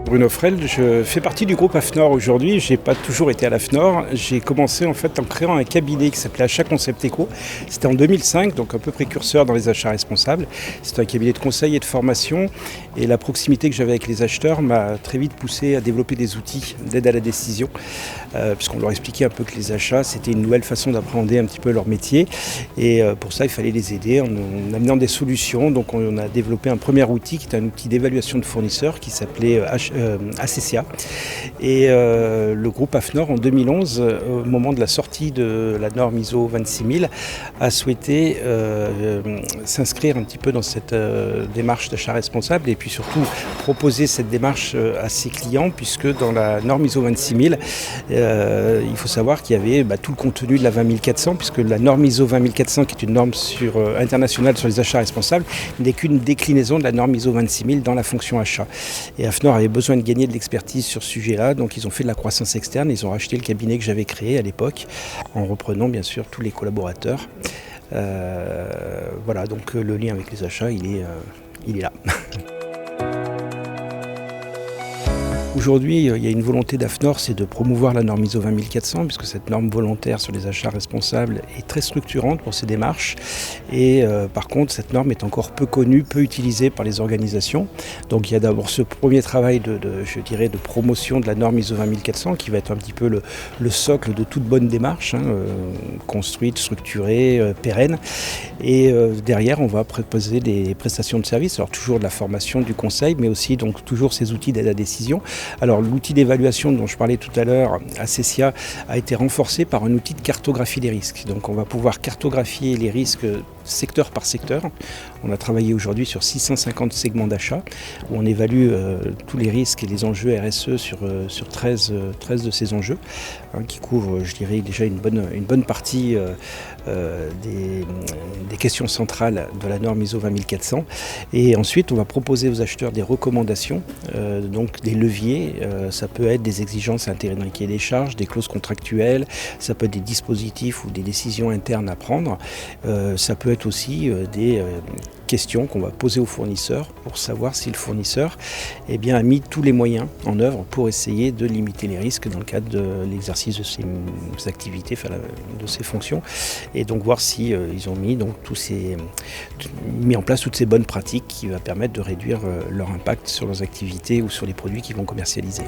Bruno Frel, je fais partie du groupe AFNOR aujourd'hui. Je n'ai pas toujours été à l'AFNOR. J'ai commencé en fait en créant un cabinet qui s'appelait Achat Concept Eco. C'était en 2005, donc un peu précurseur dans les achats responsables. C'était un cabinet de conseil et de formation. Et la proximité que j'avais avec les acheteurs m'a très vite poussé à développer des outils d'aide à la décision. Puisqu'on leur expliquait un peu que les achats, c'était une nouvelle façon d'appréhender un petit peu leur métier. Et pour ça, il fallait les aider en amenant des solutions. Donc on a développé un premier outil qui est un outil d'évaluation de fournisseurs qui s'appelait ACCA. Et le groupe AFNOR en 2011, au moment de la sortie de la norme ISO 26000, a souhaité s'inscrire un petit peu dans cette démarche d'achat responsable et puis surtout proposer cette démarche à ses clients, puisque dans la norme ISO 26000, il faut savoir qu'il y avait tout le contenu de la 20400, puisque la norme ISO 20400, qui est une norme internationale sur les achats responsables, n'est qu'une déclinaison de la norme ISO 26000 dans la fonction achat. Et AFNOR avait besoin de gagner de l'expertise sur ce sujet-là, donc ils ont fait de la croissance externe, ils ont racheté le cabinet que j'avais créé à l'époque, en reprenant bien sûr tous les collaborateurs. Voilà, donc le lien avec les achats, il est là. Aujourd'hui, il y a une volonté d'AFNOR, c'est de promouvoir la norme ISO 20400, puisque cette norme volontaire sur les achats responsables est très structurante pour ces démarches. Et par contre, cette norme est encore peu connue, peu utilisée par les organisations. Donc il y a d'abord ce premier travail de promotion de la norme ISO 20400, qui va être un petit peu le socle de toute bonne démarche, construite, structurée, pérenne. Et derrière, on va proposer des prestations de services, alors toujours de la formation, du conseil, mais aussi donc toujours ces outils d'aide à la décision. Alors l'outil d'évaluation dont je parlais tout à l'heure, ACCA, a été renforcé par un outil de cartographie des risques. Donc on va pouvoir cartographier les risques secteur par secteur. On a travaillé aujourd'hui sur 650 segments d'achat où on évalue tous les risques et les enjeux RSE sur 13 de ces enjeux, qui couvrent, je dirais, déjà une bonne partie des questions centrales de la norme ISO 20400. Et ensuite, on va proposer aux acheteurs des recommandations, donc des leviers. Ça peut être des exigences intégrées dans le cahier des charges, des clauses contractuelles, ça peut être des dispositifs ou des décisions internes à prendre. Ça peut être aussi des questions qu'on va poser au fournisseur pour savoir si le fournisseur a mis tous les moyens en œuvre pour essayer de limiter les risques dans le cadre de l'exercice de ses activités, de ses fonctions, et donc voir si ils ont mis en place toutes ces bonnes pratiques qui va permettre de réduire leur impact sur leurs activités ou sur les produits qu'ils vont commercialiser.